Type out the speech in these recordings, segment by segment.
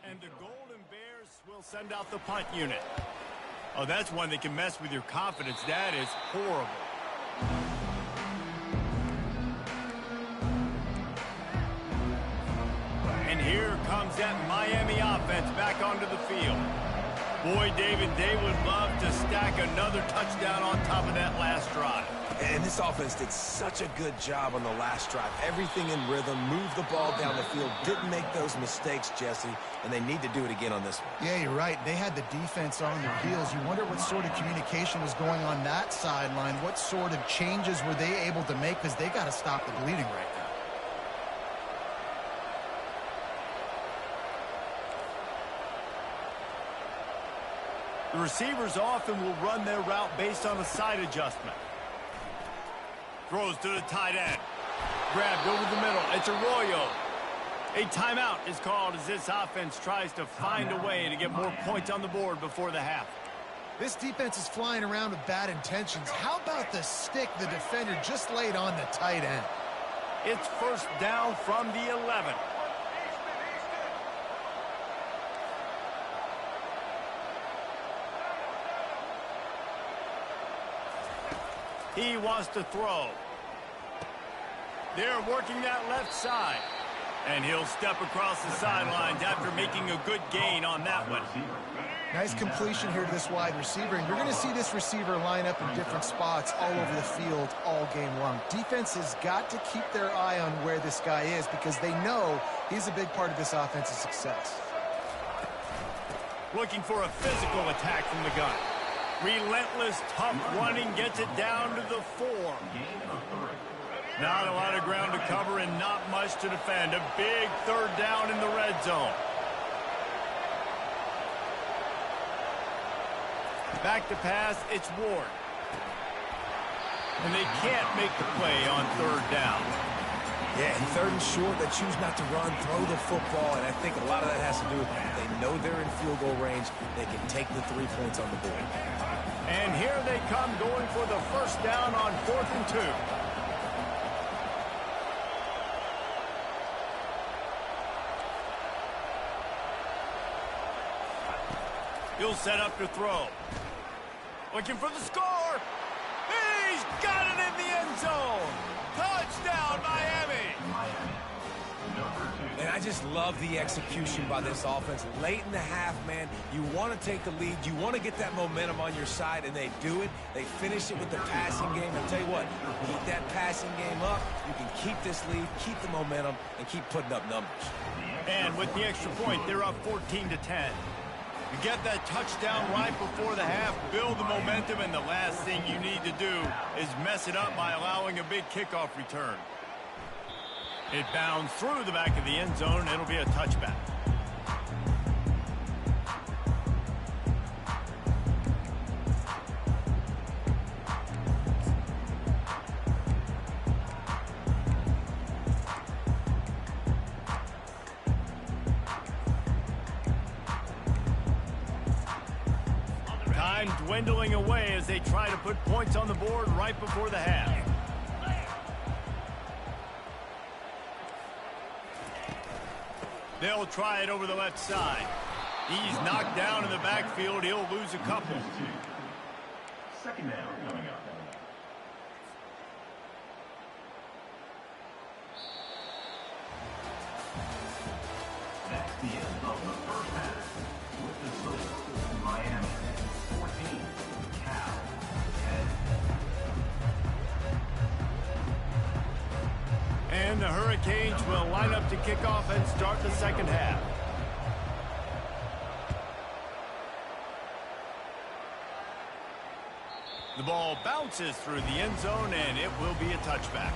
And the Golden Bears will send out the punt unit. Oh, that's one that can mess with your confidence. That is horrible. And here comes that Miami offense back onto the field. Boy, David, they would love to stack another touchdown on top of that last drive. And this offense did such a good job on the last drive. Everything in rhythm, moved the ball down the field, didn't make those mistakes, Jesse, and they need to do it again on this one. Yeah, you're right. They had the defense on their heels. You wonder what sort of communication was going on that sideline. What sort of changes were they able to make, because they got to stop the bleeding right now. The receivers often will run their route based on a side adjustment. Throws to the tight end. Grabbed over the middle. It's Arroyo. A timeout is called as this offense tries to find a way to get more points on the board before the half. This defense is flying around with bad intentions. How about the stick the defender just laid on the tight end? It's first down from the 11. He wants to throw. They're working that left side. And he'll step across the sidelines after making a good gain on that one. Nice completion here to this wide receiver. And you're going to see this receiver line up in different spots all over the field all game long. Defense has got to keep their eye on where this guy is, because they know he's a big part of this offense's success. Looking for a physical attack from the gun. Relentless, tough running, gets it down to the 4. Not a lot of ground to cover and not much to defend. A big third down in the red zone. Back to pass, it's Ward. And they can't make the play on third down. Yeah, and third and short, they choose not to run, throw the football, and I think a lot of that has to do with they know they're in field goal range. They can take the 3 points on the board. And here they come going for the first down on 4th and 2. He'll set up to throw. Looking for the score. He's got it in the end zone. Touchdown, Miami. And I just love the execution by this offense. Late in the half, man, you want to take the lead. You want to get that momentum on your side, and they do it. They finish it with the passing game. I'll tell you what, keep that passing game up. You can keep this lead, keep the momentum, and keep putting up numbers. And with the extra point, they're up 14-10. You get that touchdown right before the half, build the momentum, and the last thing you need to do is mess it up by allowing a big kickoff return. It bounds through the back of the end zone. It'll be a touchback. Time dwindling away as they try to put points on the board right before the half. They'll try it over the left side. He's knocked down in the backfield. He'll lose a couple. Second down coming up. That's the end of the first half. With the Silver, Miami 14, Cal 10. And the Hurricanes will line up to kick off and start the second half. The ball bounces through the end zone, and it will be a touchback.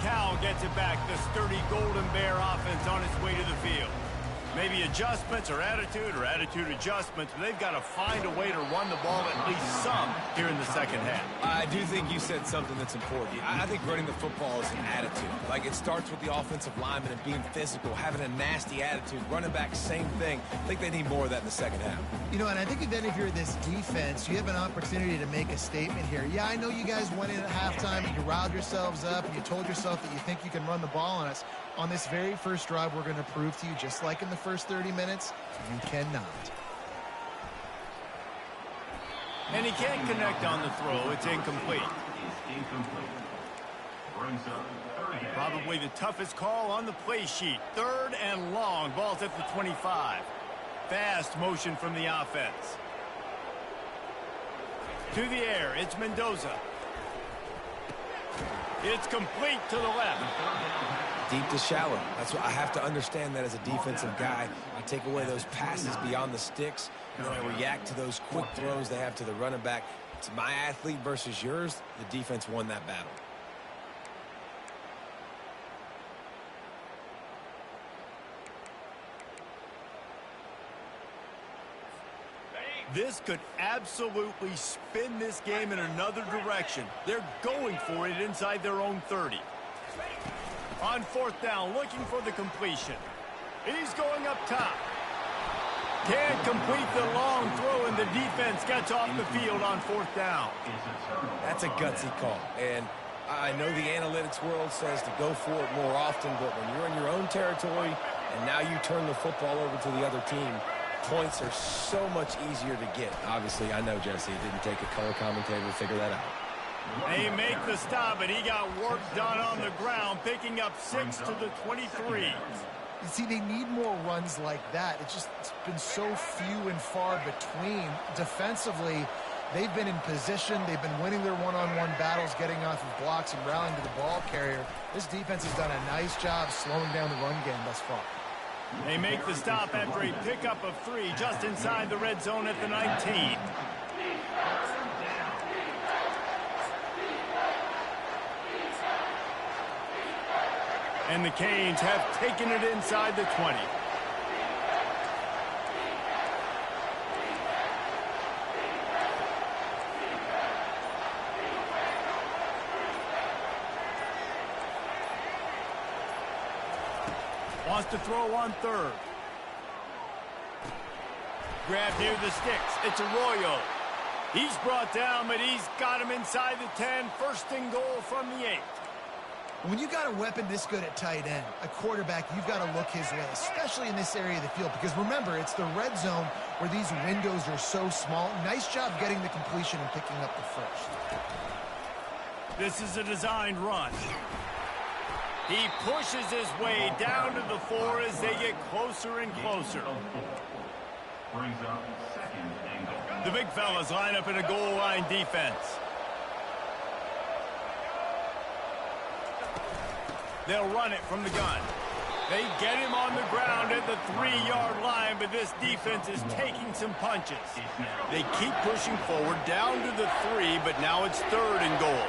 Cal gets it back. The sturdy Golden Bear offense on its way to the field. Maybe adjustments or attitude adjustments, but they've got to find a way to run the ball at least some here in the second half. I do think you said something that's important. I think running the football is an attitude. Like, it starts with the offensive lineman and being physical, having a nasty attitude. Running back, same thing. I think they need more of that in the second half. You know, and I think then if you're this defense, you have an opportunity to make a statement here. Yeah, I know you guys went in at halftime and you riled yourselves up and you told yourself that you think you can run the ball on us. On this very first drive, we're going to prove to you, just like in the first 30 minutes, you cannot. And he can't connect on the throw. It's incomplete. Probably the toughest call on the play sheet. 3rd and long. Ball's at the 25. Fast motion from the offense. To the air. It's Mendoza. It's complete to the left. Deep to shallow. That's what I have to understand that as a defensive guy. I take away those passes beyond the sticks. You know, I react to those quick throws they have to the running back. It's my athlete versus yours. The defense won that battle. This could absolutely spin this game in another direction. They're going for it inside their own 30. On 4th down, looking for the completion. He's going up top. Can't complete the long throw, and the defense gets off the field on 4th down. That's a gutsy call. And I know the analytics world says to go for it more often, but when you're in your own territory and now you turn the football over to the other team, points are so much easier to get. Obviously, I know, Jesse, it didn't take a color commentator to figure that out. They make the stop, and he got work done on the ground, picking up 6 to the 23. You see, they need more runs like that. It's been so few and far between. Defensively, they've been in position. They've been winning their one-on-one battles, getting off of blocks and rallying to the ball carrier. This defense has done a nice job slowing down the run game thus far. They make the stop after a pickup of 3 just inside the red zone at the 19. And the Canes have taken it inside the 20. Wants to throw on 3rd. Grab near the sticks. It's Arroyo. He's brought down, but he's got him inside the 10. 1st and goal from the 8. When you got a weapon this good at tight end, a quarterback, you've got to look his way, especially in this area of the field. Because remember, it's the red zone where these windows are so small. Nice job getting the completion and picking up the first. This is a designed run. He pushes his way down to the 4 as they get closer and closer. Brings up 2nd and goal. The big fellas line up in a goal line defense. They'll run it from the gun. They get him on the ground at the 3-yard line, but this defense is taking some punches. They keep pushing forward down to the 3, but now it's 3rd and goal.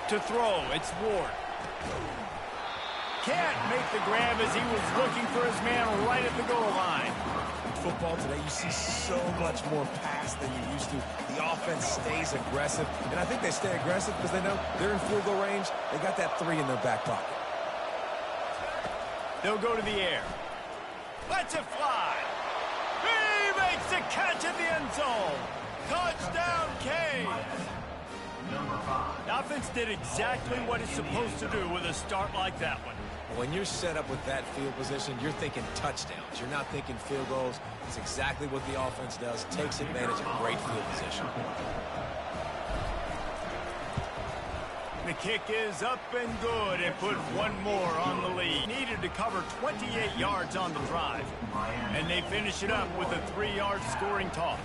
To throw, it's Ward. Can't make the grab as he was looking for his man right at the goal line. Football today, you see so much more pass than you used to. The offense stays aggressive, and I think they stay aggressive because they know they're in field goal range. They got that 3 in their back pocket. They'll go to the air. Lets it fly. He makes the catch at the end zone. Touchdown, Canes. Number 5. The offense did exactly what it's supposed to do with a start like that one. When you're set up with that field position, you're thinking touchdowns. You're not thinking field goals. It's exactly what the offense does. Takes advantage of great field position. The kick is up and good and put one more on the lead. Needed to cover 28 yards on the drive. And they finish it up with a 3-yard scoring toss.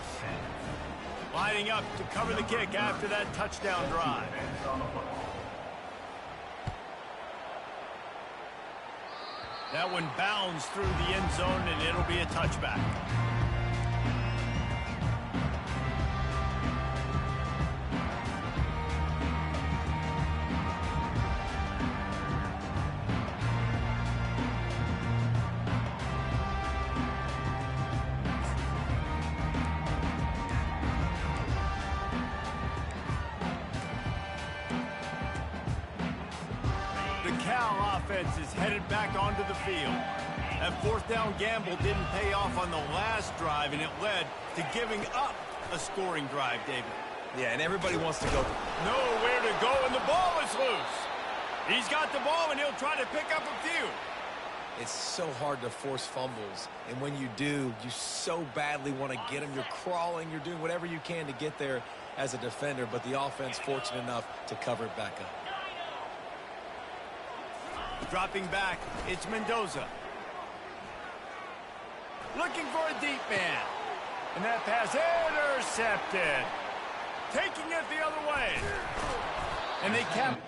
Lining up to cover the kick after that touchdown drive. That one bounds through the end zone, and it'll be a touchback. offense is headed back onto the field. That fourth down gamble didn't pay off on the last drive, and it led to giving up a scoring drive, David. Yeah, and everybody wants to go. Nowhere to go, and the ball is loose. He's got the ball, and he'll try to pick up a few. It's so hard to force fumbles, and when you do, you so badly want to get them. You're crawling, you're doing whatever you can to get there as a defender, but the offense fortunate enough to cover it back up. Dropping back, it's Mendoza. Looking for a deep man. And that pass intercepted. Taking it the other way. And they kept